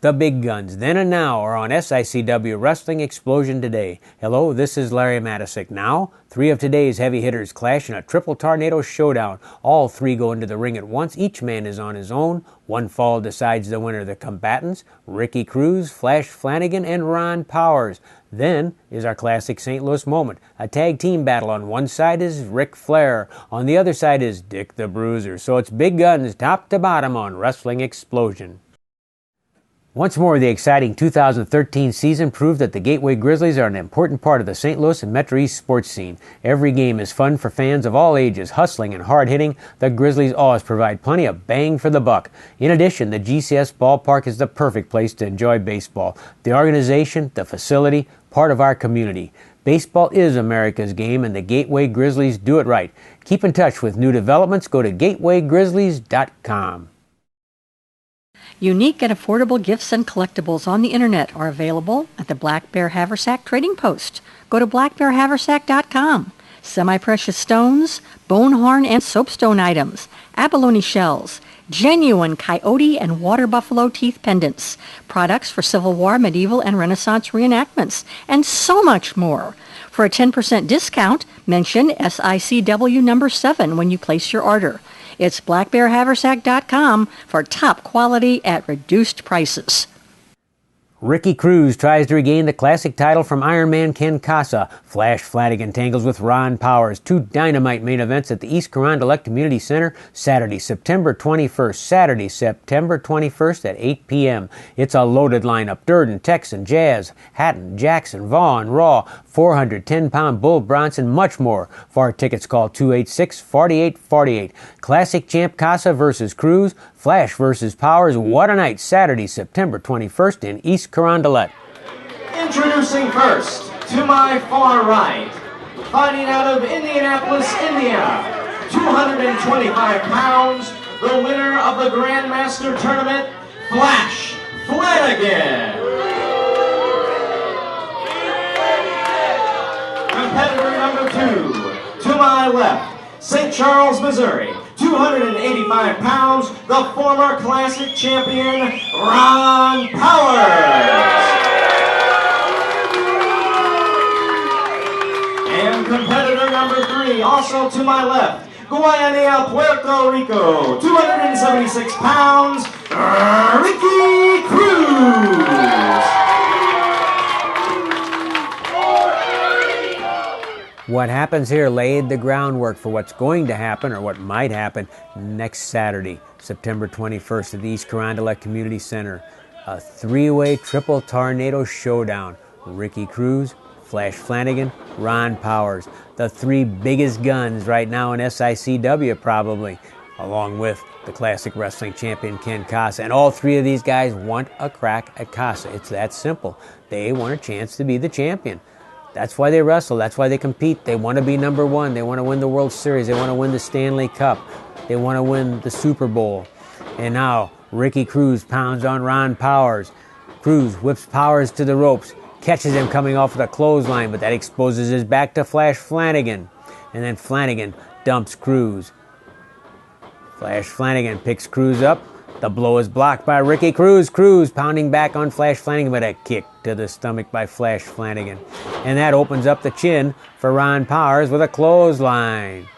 The big guns, then and now, are on SICW Wrestling Explosion today. Hello, this is Larry Matisick. Now, 3 of today's heavy hitters clash in a triple tornado showdown. All 3 go into the ring at once. Each man is on his own. One fall decides the winner. The combatants, Ricky Cruz, Flash Flanagan, and Ron Powers. Then is our classic St. Louis moment. A tag team battle. On one side is Ric Flair. On the other side is Dick the Bruiser. So it's big guns top to bottom on Wrestling Explosion. Once more, the exciting 2013 season proved that the Gateway Grizzlies are an important part of the St. Louis and Metro East sports scene. Every game is fun for fans of all ages, hustling and hard-hitting. The Grizzlies always provide plenty of bang for the buck. In addition, the GCS ballpark is the perfect place to enjoy baseball. The organization, the facility, part of our community. Baseball is America's game, and the Gateway Grizzlies do it right. Keep in touch with new developments. Go to gatewaygrizzlies.com. Unique and affordable gifts and collectibles on the internet are available at the Black Bear Haversack Trading Post. Go to blackbearhaversack.com. Semi-precious stones, bone horn and soapstone items, abalone shells, genuine coyote and water buffalo teeth pendants, products for Civil War, medieval, and Renaissance reenactments, and so much more. For a 10% discount, mention SICW number 7 when you place your order. It's blackbearhaversack.com for top quality at reduced prices. Ricky Cruz tries to regain the classic title from Iron Man Ken Casa. Flash Flanagan tangles with Ron Powers. 2 dynamite main events at the East Carondelet Community Center Saturday, September 21st at 8 p.m. It's a loaded lineup. Durden, Texan, Jazz, Hatton, Jackson, Vaughn, Raw, 410-pound Bull Bronson, much more. For tickets, call 286-4848. Classic champ Casa versus Cruz. Flash versus Powers. What a night. Saturday, September 21st in East Carondelet. Introducing first, to my far right, fighting out of Indianapolis, Indiana, 225 pounds, the winner of the Grandmaster Tournament, Flash Flanagan. Competitor number 2, to my left, St. Charles, Missouri, 285 pounds, the former classic champion, Ron Powers. And competitor number 3, also to my left, Guayanilla, Puerto Rico, 276 pounds, Ricky Cruz. What happens here laid the groundwork for what's going to happen, or what might happen, next Saturday, September 21st at the East Carondelet Community Center. A 3-way triple tornado showdown. Ricky Cruz, Flash Flanagan, Ron Powers. The 3 biggest guns right now in SICW probably, along with the classic wrestling champion Ken Casa. And all 3 of these guys want a crack at Casa. It's that simple. They want a chance to be the champion. That's why they wrestle. That's why they compete. They want to be number 1. They want to win the World Series. They want to win the Stanley Cup. They want to win the Super Bowl. And now, Ricky Cruz pounds on Ron Powers. Cruz whips Powers to the ropes, catches him coming off of the clothesline, but that exposes his back to Flash Flanagan. And then Flanagan dumps Cruz. Flash Flanagan picks Cruz up. The blow is blocked by Ricky Cruz. Cruz pounding back on Flash Flanagan, but a kick to the stomach by Flash Flanagan. And that opens up the chin for Ron Powers with a clothesline.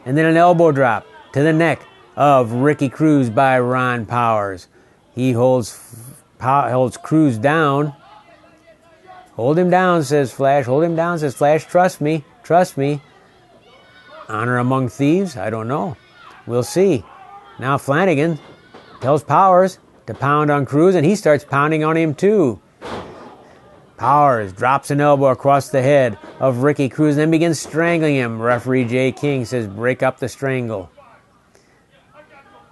And then an elbow drop to the neck of Ricky Cruz by Ron Powers. He holds Cruz down. Hold him down, says Flash. Hold him down, says Flash. Trust me. Trust me. Honor among thieves? I don't know. We'll see. Now Flanagan tells Powers to pound on Cruz, and he starts pounding on him too. Powers drops an elbow across the head of Ricky Cruz and then begins strangling him. Referee Jay King says break up the strangle.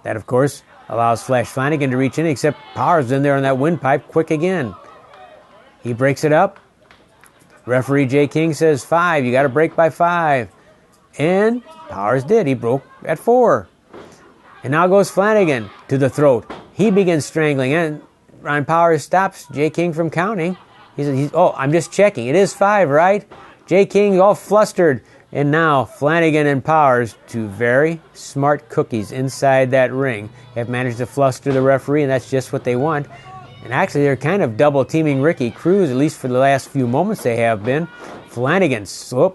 That, of course, allows Flash Flanagan to reach in, except Powers in there on that windpipe quick again. He breaks it up. Referee Jay King says 5. You got to break by 5. And Powers did. He broke at 4. And now goes Flanagan to the throat. He begins strangling, and Ron Powers stops Jay King from counting. He says, "Oh, I'm just checking. It is 5, right?" Jay King all flustered. And now Flanagan and Powers, 2 very smart cookies inside that ring, have managed to fluster the referee, and that's just what they want. And actually, they're kind of double-teaming Ricky Cruz, at least for the last few moments they have been. Flanagan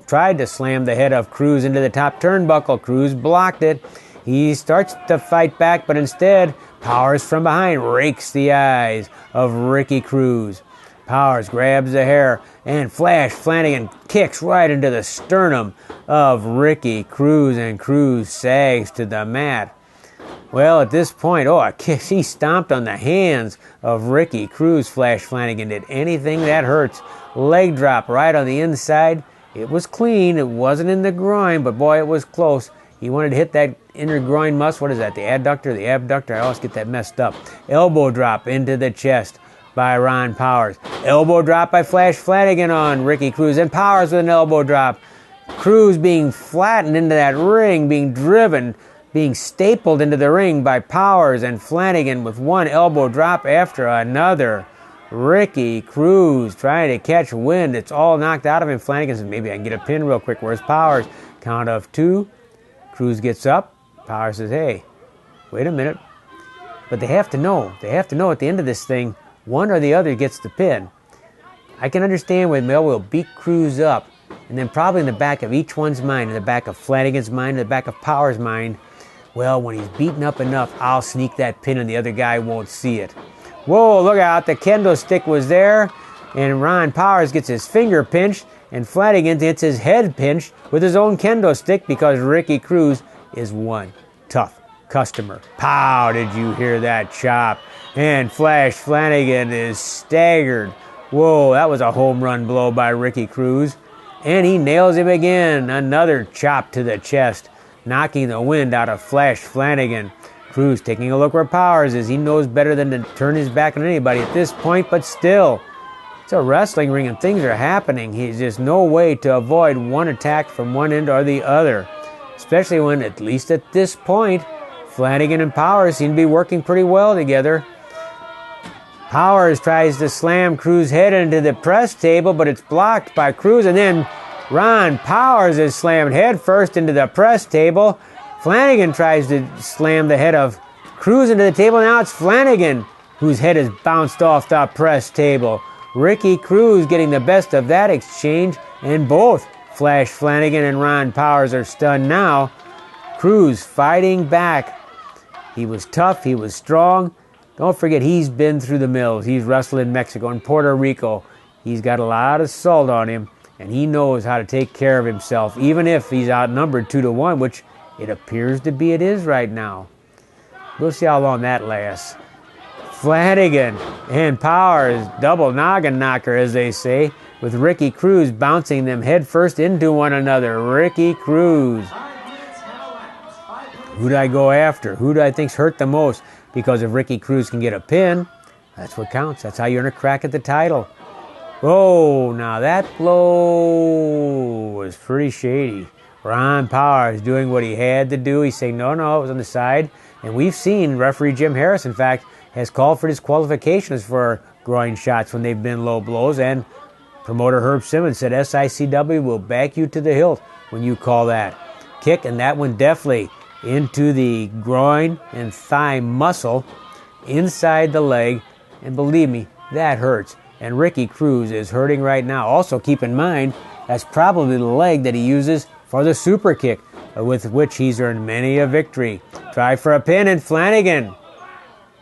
tried to slam the head of Cruz into the top turnbuckle. Cruz blocked it. He starts to fight back, but instead, Powers from behind rakes the eyes of Ricky Cruz. Powers grabs the hair, and Flanagan kicks right into the sternum of Ricky Cruz, and Cruz sags to the mat. Well, at this point, he stomped on the hands of Ricky Cruz. Flanagan did anything that hurts. Leg drop right on the inside. It was clean. It wasn't in the groin, but boy, it was close. He wanted to hit that inner groin muscle. What is that, the adductor, the abductor? I always get that messed up. Elbow drop into the chest by Ron Powers. Elbow drop by Flanagan on Ricky Cruz. And Powers with an elbow drop. Cruz being flattened into that ring, being driven, being stapled into the ring by Powers, and Flanagan with one elbow drop after another. Ricky Cruz trying to catch wind. It's all knocked out of him. Flanagan says, maybe I can get a pin real quick. Where's Powers? Count of 2. Cruz gets up. Powers says, hey, wait a minute. But they have to know. They have to know at the end of this thing, one or the other gets the pin. I can understand when Mel will beat Cruz up, and then probably in the back of each one's mind, in the back of Flanagan's mind, in the back of Powers' mind, well, when he's beaten up enough, I'll sneak that pin and the other guy won't see it. Whoa, look out, the kendo stick was there, and Ron Powers gets his finger pinched, and Flanagan gets his head pinched with his own kendo stick because Ricky Cruz is one tough customer. Pow, did you hear that chop? And Flanagan is staggered. Whoa, that was a home run blow by Ricky Cruz. And he nails him again. Another chop to the chest, knocking the wind out of Flanagan. Cruz taking a look where Powers is. He knows better than to turn his back on anybody at this point, but still, it's a wrestling ring and things are happening. He's just no way to avoid one attack from one end or the other. Especially when, at least at this point, Flanagan and Powers seem to be working pretty well together. Powers tries to slam Cruz's head into the press table, but it's blocked by Cruz, and then Ron Powers is slammed head first into the press table. Flanagan tries to slam the head of Cruz into the table. Now it's Flanagan whose head is bounced off the press table. Ricky Cruz getting the best of that exchange, and both Flanagan and Ron Powers are stunned now. Cruz fighting back. He was tough, he was strong. Don't forget, he's been through the mills. He's wrestled in Mexico and Puerto Rico. He's got a lot of salt on him, and he knows how to take care of himself, even if he's outnumbered 2-1, which it appears to be it is right now. We'll see how long that lasts. Flanagan and Powers, double noggin knocker, as they say, with Ricky Cruz bouncing them headfirst into one another. Ricky Cruz. Who do I go after? Who do I think's hurt the most? Because if Ricky Cruz can get a pin, that's what counts. That's how you earn a crack at the title. Oh, now that blow was pretty shady. Ron Powers doing what he had to do. He's saying, no, it was on the side. And we've seen referee Jim Harris, in fact, has called for disqualifications for groin shots when they've been low blows. And promoter Herb Simmons said SICW will back you to the hilt when you call that kick. And that one definitely into the groin and thigh muscle inside the leg, and believe me, that hurts. And Ricky Cruz is hurting right now. Also, keep in mind, that's probably the leg that he uses for the super kick, with which he's earned many a victory. Try for a pin, and Flanagan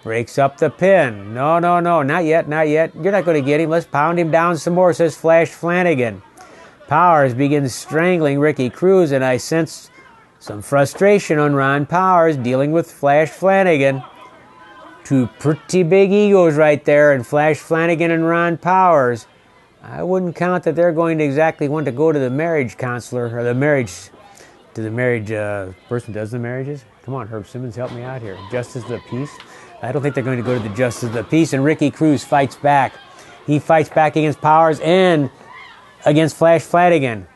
breaks up the pin. No, not yet. You're not going to get him. Let's pound him down some more, says Flanagan. Powers begins strangling Ricky Cruz, and I sense some frustration on Ron Powers dealing with Flanagan. Two pretty big egos right there, and Flanagan and Ron Powers. I wouldn't count that they're going to exactly want to go to the marriage counselor, or the marriage person who does the marriages. Come on, Herb Simmons, help me out here. Justice of the Peace. I don't think they're going to go to the Justice of the Peace, and Ricky Cruz fights back. He fights back against Powers and against Flanagan.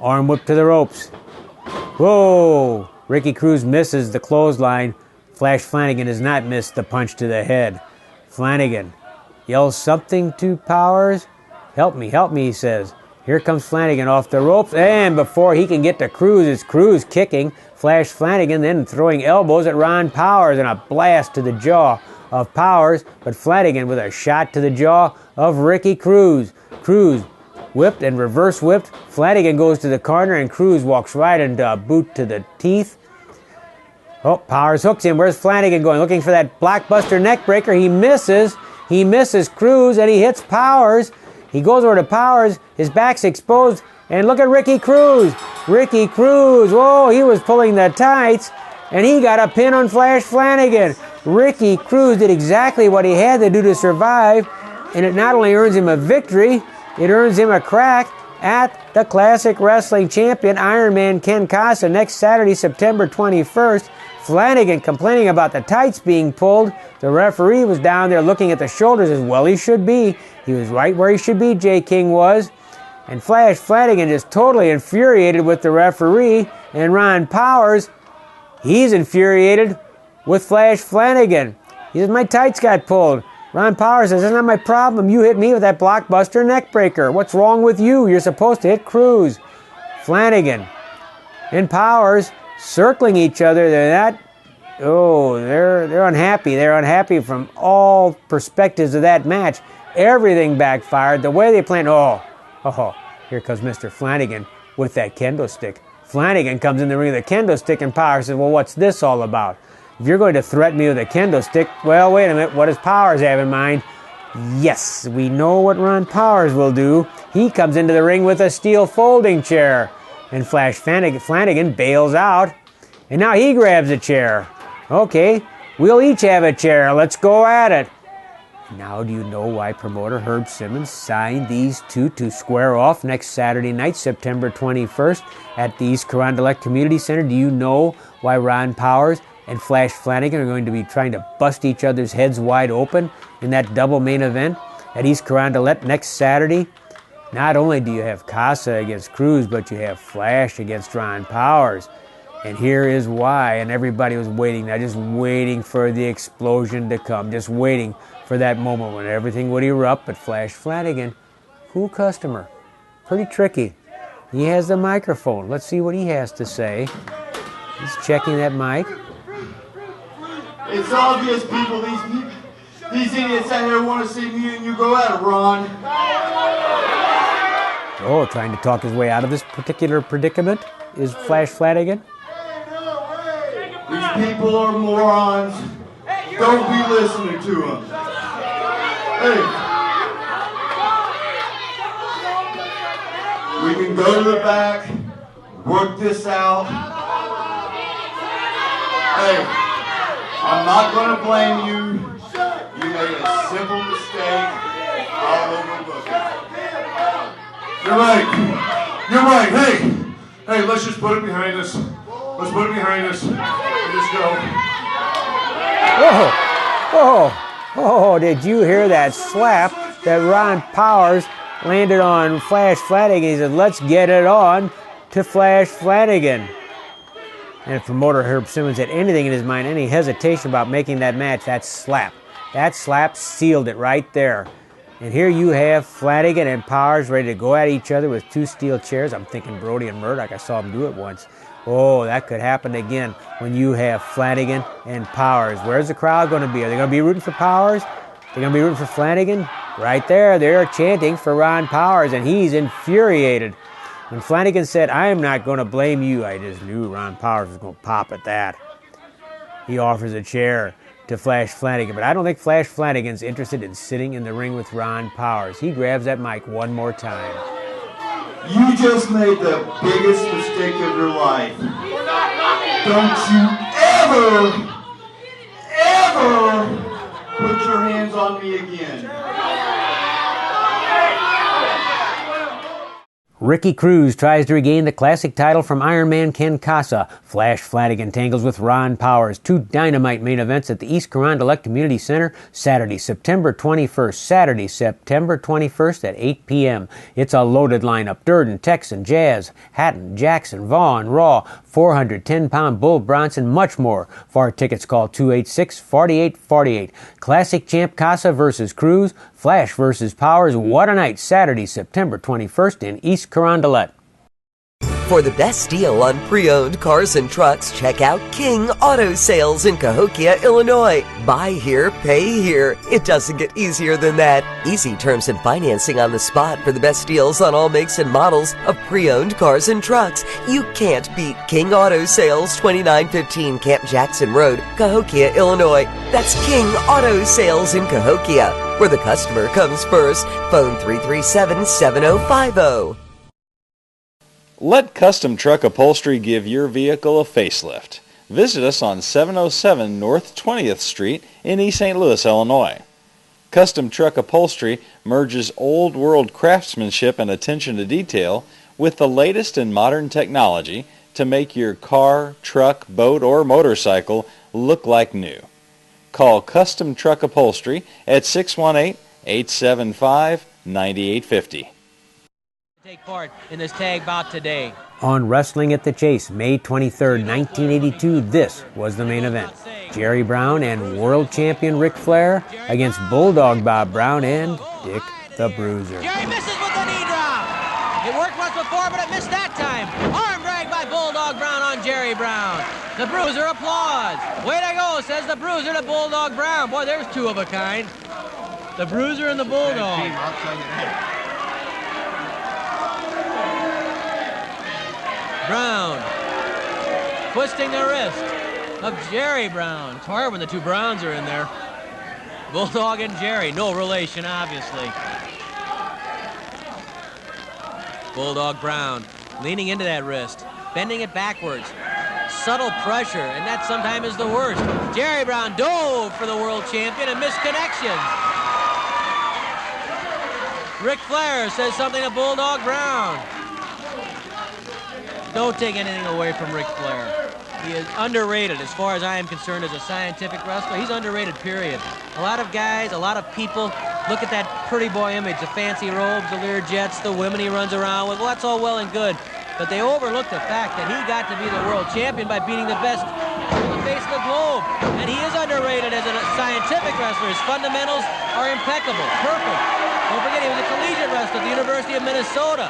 Arm whip to the ropes. Whoa! Ricky Cruz misses the clothesline. Flanagan has not missed the punch to the head. Flanagan yells something to Powers. Help me, he says. Here comes Flanagan off the ropes, and before he can get to Cruz, it's Cruz kicking Flanagan, then throwing elbows at Ron Powers, and a blast to the jaw of Powers, but Flanagan with a shot to the jaw of Ricky Cruz. Cruz whipped and reverse whipped. Flanagan goes to the corner and Cruz walks right into a boot to the teeth. Oh, Powers hooks him. Where's Flanagan going? Looking for that blockbuster neck breaker. He misses. He misses Cruz and he hits Powers. He goes over to Powers. His back's exposed. And look at Ricky Cruz. Ricky Cruz. Whoa, he was pulling the tights. And he got a pin on Flash Flanagan. Ricky Cruz did exactly what he had to do to survive. And it not only earns him a victory, it earns him a crack at the Classic Wrestling Champion, Iron Man Ken Casa, next Saturday, September 21st. Flanagan complaining about the tights being pulled. The referee was down there looking at the shoulders as well he should be. He was right where he should be, J. King was. And Flash Flanagan just totally infuriated with the referee. And Ron Powers, he's infuriated with Flash Flanagan. He says, my tights got pulled. Ron Powers says, that's not my problem. You hit me with that blockbuster neck breaker. What's wrong with you? You're supposed to hit Cruz. Flanagan and Powers circling each other. They're unhappy. They're unhappy from all perspectives of that match. Everything backfired. The way they planned. Here comes Mr. Flanagan with that kendo stick. Flanagan comes in the ring with a kendo stick and Powers says, well, what's this all about? If you're going to threaten me with a kendo stick, well, wait a minute. What does Powers have in mind? Yes, we know what Ron Powers will do. He comes into the ring with a steel folding chair. And Flash Flanagan bails out. And now he grabs a chair. Okay, we'll each have a chair. Let's go at it. Now do you know why promoter Herb Simmons signed these two to square off next Saturday night, September 21st at the East Carondelet Community Center? Do you know why Ron Powers and Flash Flanagan are going to be trying to bust each other's heads wide open in that double main event at East Carondelet next Saturday? Not only do you have Casa against Cruz, but you have Flash against Ron Powers. And here is why. And everybody was waiting now, just waiting for the explosion to come, just waiting for that moment when everything would erupt. But Flash Flanagan, cool customer, pretty tricky. He has the microphone. Let's see what he has to say. He's checking that mic. It's obvious, people, these idiots out here want to see me and you go at it, Ron. Oh, trying to talk his way out of this particular predicament is Flash Flanagan. These people are morons. Don't be listening to them. Hey, we can go to the back, work this out. Hey, I'm not going to blame you. You made a simple mistake. I'll overlook it. You're right. You're right. Hey, let's just put it behind us. Let's put it behind us and just go. Oh, did you hear that slap that Ron Powers landed on Flash Flanagan? He said, let's get it on to Flash Flanagan. And if promoter Herb Simmons had anything in his mind, any hesitation about making that match, that slap sealed it right there. And here you have Flanagan and Powers ready to go at each other with two steel chairs. I'm thinking Brody and Murdoch. I saw him do it once. Oh, that could happen again when you have Flanagan and Powers. Where's the crowd going to be? Are they going to be rooting for Powers? They're going to be rooting for Flanagan? Right there, they're chanting for Ron Powers, and he's infuriated. When Flanagan said, I'm not going to blame you, I just knew Ron Powers was going to pop at that. He offers a chair to Flash Flanagan, but I don't think Flash Flanagan's interested in sitting in the ring with Ron Powers. He grabs that mic one more time. You just made the biggest mistake of your life. Don't you ever put your hands on me again. Ricky Cruz tries to regain the classic title from Iron Man Ken Casa. Flash Flanagan tangles with Ron Powers. Two dynamite main events at the East Carondelet Community Center, Saturday, September 21st. Saturday, September 21st at 8 p.m. It's a loaded lineup. Durden, Texan, Jazz, Hatton, Jackson, Vaughn, Raw, 410-pound Bull Bronson, much more. For tickets, call 286-4848. Classic Champ Casa versus Cruz. Flash versus Powers. What a night. Saturday, September 21st in East Carondelet. For the best deal on pre-owned cars and trucks, check out King Auto Sales in Cahokia, Illinois. Buy here, pay here. It doesn't get easier than that. Easy terms and financing on the spot for the best deals on all makes and models of pre-owned cars and trucks. You can't beat King Auto Sales, 2915 Camp Jackson Road, Cahokia, Illinois. That's King Auto Sales in Cahokia, where the customer comes first. Phone 337-7050. Let Custom Truck Upholstery give your vehicle a facelift. Visit us on 707 North 20th Street in East St. Louis, Illinois. Custom Truck Upholstery merges old world craftsmanship and attention to detail with the latest in modern technology to make your car, truck, boat, or motorcycle look like new. Call Custom Truck Upholstery at 618-875-9850. Take part in this tag bout today. On Wrestling at the Chase, May 23rd, 1982, this was the main event. Jerry Brown and world champion Ric Flair against Bulldog Bob Brown and Dick the Bruiser. Jerry misses with the knee drop. It worked once before, but it missed that time. Arm drag by Bulldog Brown on Jerry Brown. The Bruiser applauds. Way to go, says the Bruiser to Bulldog Brown. Boy, there's two of a kind. The Bruiser and the Bulldog. Brown twisting the wrist of Jerry Brown. It's hard when the two Browns are in there. Bulldog and Jerry, no relation, obviously. Bulldog Brown leaning into that wrist, bending it backwards. Subtle pressure, and that sometimes is the worst. Jerry Brown dove for the world champion and missed connections. Ric Flair says something to Bulldog Brown. Don't take anything away from Ric Flair. He is underrated as far as I am concerned as a scientific wrestler. He's underrated, period. A lot of guys, a lot of people look at that pretty boy image, the fancy robes, the Lear jets, the women he runs around with. Well, that's all well and good. But they overlook the fact that he got to be the world champion by beating the best on the face of the globe. And he is underrated as a scientific wrestler. His fundamentals are impeccable, perfect. Don't forget, he was a collegiate wrestler at the University of Minnesota.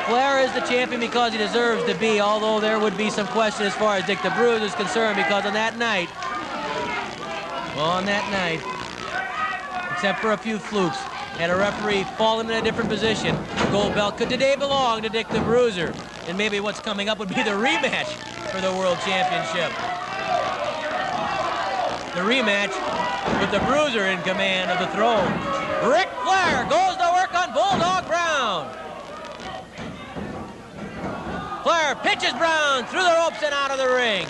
Flair is the champion because he deserves to be, although there would be some question as far as Dick the Bruiser is concerned, because on that night, except for a few flukes, had a referee fallen in a different position. The gold belt could today belong to Dick the Bruiser. And maybe what's coming up would be the rematch for the World Championship. The rematch with the Bruiser in command of the throne. Ric Flair goes to work on Bulldog Brown. Flair pitches Brown through the ropes and out of the ring.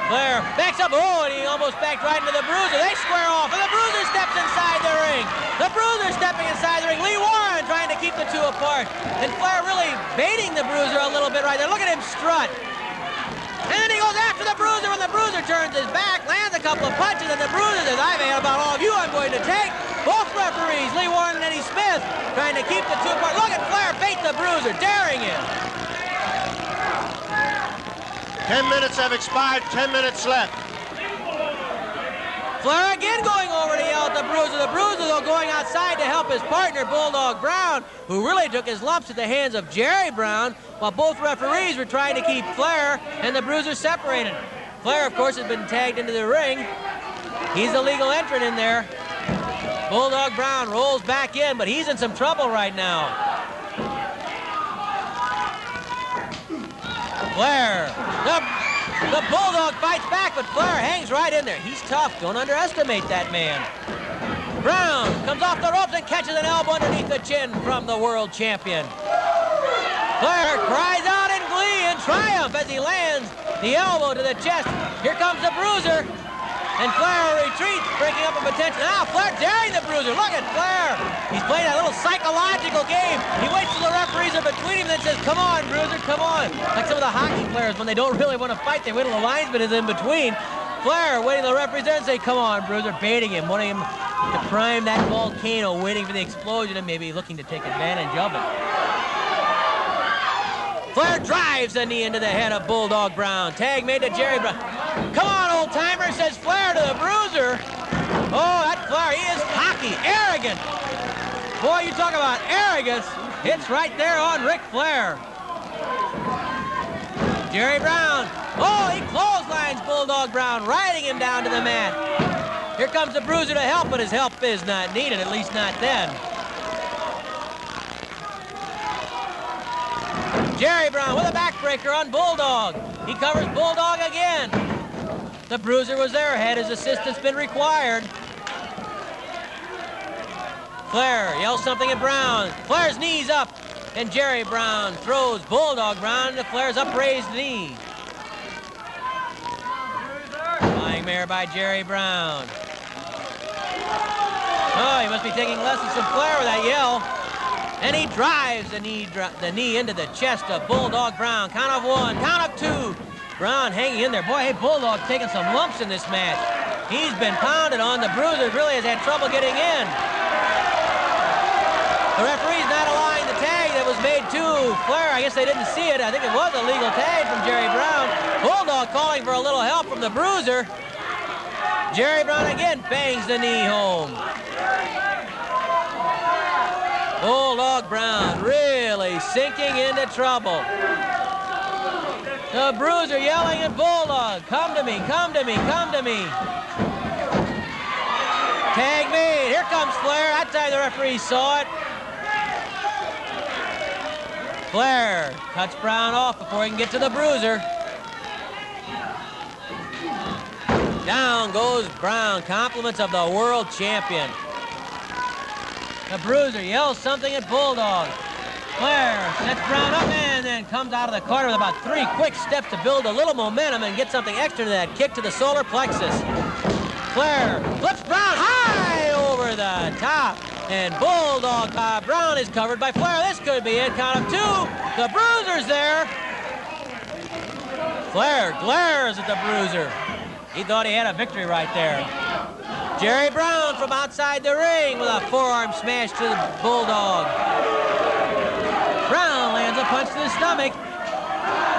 Flair backs up, and he almost backed right into the Bruiser. They square off, and the Bruiser steps inside the ring. The Bruiser stepping inside the ring. Lee Warren trying to keep the two apart. And Flair really baiting the Bruiser a little bit right there. Look at him strut. And then he goes after the Bruiser when the Bruiser turns his back, lands a couple of punches, and the Bruiser says, I've had about all of you I'm going to take. Both referees, Lee Warren and Eddie Smith, trying to keep the two apart. Look at Flair bait the Bruiser, daring him. 10 minutes have expired, 10 minutes left. Flair again going over to yell at the Bruiser. The Bruiser, though, going outside to help his partner, Bulldog Brown, who really took his lumps at the hands of Jerry Brown, while both referees were trying to keep Flair and the Bruiser separated. Flair, of course, has been tagged into the ring. He's the legal entrant in there. Bulldog Brown rolls back in, but he's in some trouble right now. Flair, the Bulldog fights back, but Flair hangs right in there. He's tough. Don't underestimate that man. Brown comes off the ropes and catches an elbow underneath the chin from the world champion. Flair cries out in glee and triumph as he lands the elbow to the chest. Here comes the Bruiser. And Flair retreats, breaking up a potential. Now Flair daring the Bruiser. Look at Flair. He's playing a little psychological game. He waits till the referees are between him and then says, come on, Bruiser, come on. Like some of the hockey players, when they don't really want to fight, they wait till the linesman is in between. Flair waiting till the referees there and say, come on, Bruiser, baiting him, wanting him to prime that volcano, waiting for the explosion and maybe looking to take advantage of it. Flair drives a knee into the head of Bulldog Brown. Tag made to Jerry Brown. Come on, old-timer, says Flair to the Bruiser. Oh, that Flair, he is cocky, arrogant. Boy, you talk about arrogance. Hits right there on Ric Flair. Jerry Brown. Oh, he clotheslines Bulldog Brown, riding him down to the mat. Here comes the Bruiser to help, but his help is not needed, at least not then. Jerry Brown with a backbreaker on Bulldog. He covers Bulldog again. The Bruiser was there, had his assistance been required. Flair yells something at Brown. Flair's knees up, and Jerry Brown throws Bulldog Brown into Flair's upraised knee. Flying mare by Jerry Brown. Oh, he must be taking lessons from Flair with that yell. And he drives the knee into the chest of Bulldog Brown. Count of one, count of two. Brown hanging in there. Boy, hey, Bulldog taking some lumps in this match. He's been pounded on. The Bruiser really has had trouble getting in. The referee's not allowing the tag that was made to Flair. I guess they didn't see it. I think it was a legal tag from Jerry Brown. Bulldog calling for a little help from the Bruiser. Jerry Brown again bangs the knee home. Bulldog Brown really sinking into trouble. The Bruiser yelling at Bulldog, come to me, come to me, come to me. Tag made. Here comes Flair. That time the referee saw it. Flair cuts Brown off before he can get to the Bruiser. Down goes Brown. Compliments of the world champion. The Bruiser yells something at Bulldog. Flair sets Brown up and then comes out of the corner with about 3 quick steps to build a little momentum and get something extra to that kick to the solar plexus. Flair flips Brown high over the top. And Bulldog Brown is covered by Flair. This could be it. Count of 2. The Bruiser's there. Flair glares at the Bruiser. He thought he had a victory right there. Jerry Brown from outside the ring with a forearm smash to the Bulldog. Brown lands a punch to the stomach.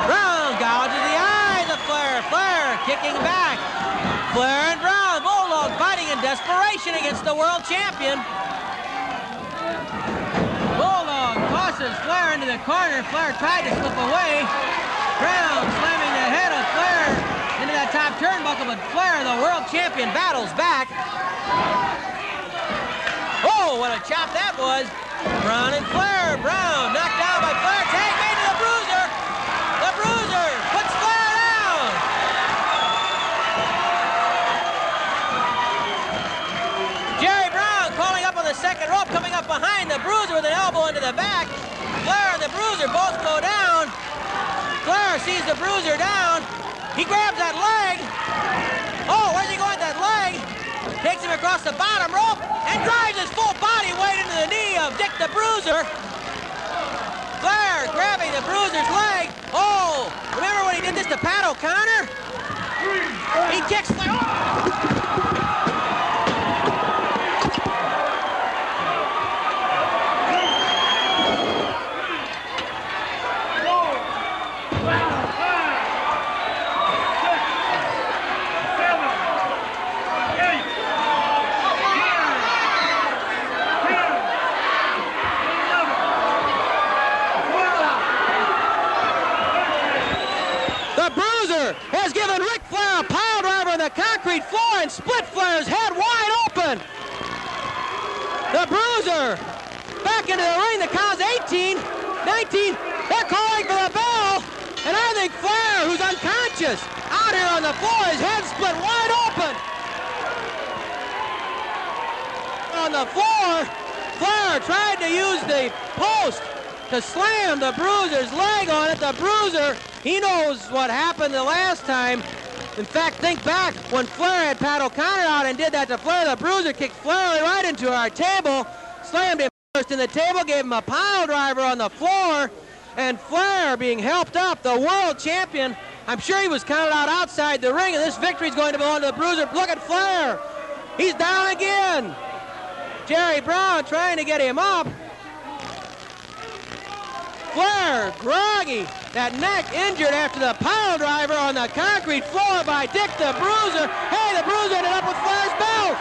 Brown gouges the eyes of Flair. Flair kicking back. Flair and Brown. Bulldog fighting in desperation against the world champion. Bulldog tosses Flair into the corner. Flair tried to slip away. Brown slamming the head of Flair into that top turnbuckle, but Flair, the world champion, battles back. Oh, what a chop that was. Brown and Flair. Brown knocked down by Flair. Tag made to the Bruiser. The Bruiser puts Flair down. Jerry Brown calling up on the second rope, coming up behind the Bruiser with an elbow into the back. Flair and the Bruiser both go down. Flair sees the Bruiser down. He grabs that leg. Oh, where's he going with that leg? Takes him across the bottom rope and drives his full body weight into the knee of Dick the Bruiser. Flair grabbing the Bruiser's leg. Oh, remember when he did this to Pat O'Connor? He kicks Flair. Has given Ric Flair a pile driver on the concrete floor and split Flair's head wide open. The Bruiser back into the ring. The count's 18, 19. They're calling for the bell. And I think Flair, who's unconscious, out here on the floor, his head split wide open. On the floor, Flair tried to use the post to slam the Bruiser's leg on it. The Bruiser, he knows what happened the last time. In fact, think back when Flair had Pat O'Connor out and did that to Flair. The Bruiser kicked Flair right into our table, slammed him first in the table, gave him a pile driver on the floor, and Flair being helped up, the world champion. I'm sure he was counted out outside the ring, and this victory is going to belong to the Bruiser. Look at Flair. He's down again. Jerry Brown trying to get him up. Flair, groggy, that neck injured after the pile driver on the concrete floor by Dick the Bruiser. Hey, the Bruiser ended up with Flair's belt.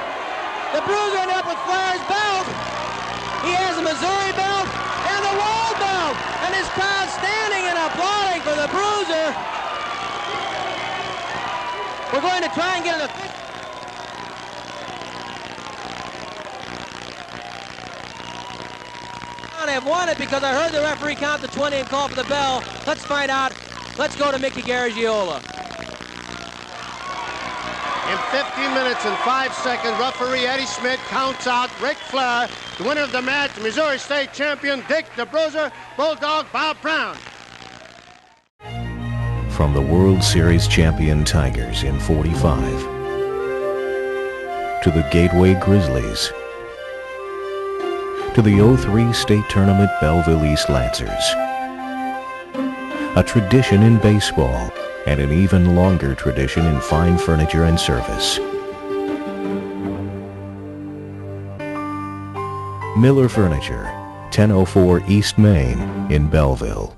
The Bruiser ended up with Flair's belt. He has the Missouri belt and the world belt. And his crowd standing and applauding for the Bruiser. We're going to try and get an official. Have won it because I heard the referee count to 20 and call for the bell. Let's find out. Let's go to Mickey Garagiola. In 15 minutes and 5 seconds, referee Eddie Smith counts out Ric Flair, the winner of the match, Missouri State champion Dick the Bruiser, Bulldog Bob Brown. From the World Series champion Tigers in '45 to the Gateway Grizzlies to the '03 state tournament Belleville East Lancers. A tradition in baseball and an even longer tradition in fine furniture and service. Miller Furniture, 1004 East Main in Belleville.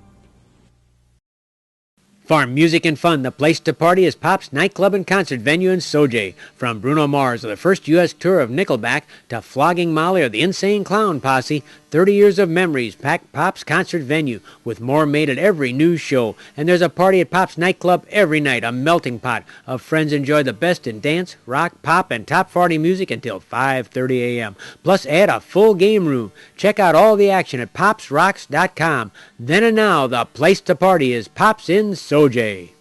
For music and fun, the place to party is Pop's nightclub and concert venue in Sojay. From Bruno Mars or the first U.S. tour of Nickelback to Flogging Molly or the Insane Clown Posse, 30 years of memories pack Pop's concert venue with more made at every news show. And there's a party at Pop's nightclub every night, a melting pot of friends enjoy the best in dance, rock, pop, and top 40 music until 5:30 a.m. Plus add a full game room. Check out all the action at popsrocks.com. Then and now, the place to party is Pop's in Sojay.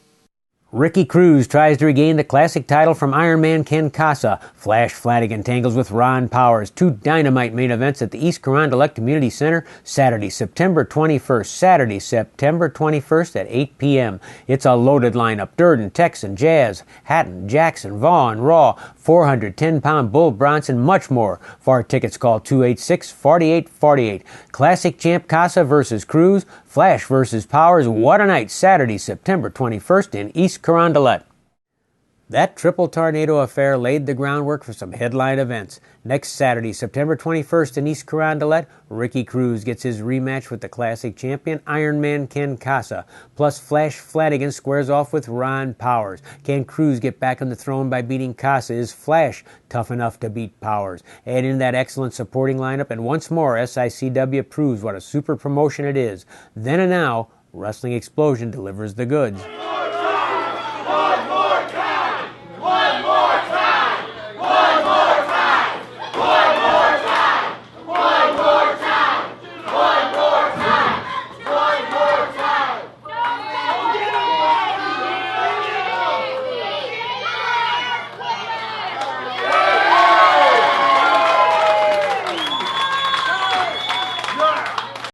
Ricky Cruz tries to regain the classic title from Iron Man Ken Casa. Flash Flanagan tangles with Ron Powers. Two dynamite main events at the East Carondelet Community Center Saturday, September 21st. Saturday, September 21st at 8 p.m. It's a loaded lineup. Durden, Texan, Jazz, Hatton, Jackson, Vaughn, Raw, 410-pound Bull Bronson, much more. For tickets, call 286-4848. Classic champ Casa versus Cruz. Flash versus Powers. What a night. Saturday, September 21st in East Carondelet. That triple tornado affair laid the groundwork for some headline events. Next Saturday, September 21st in East Carondelet, Ricky Cruz gets his rematch with the classic champion Iron Man Ken Casa. Plus Flash Flanagan squares off with Ron Powers. Can Cruz get back on the throne by beating Casa? Is Flash tough enough to beat Powers? Add in that excellent supporting lineup, and once more SICW proves what a super promotion it is. Then and now, Wrestling Explosion delivers the goods.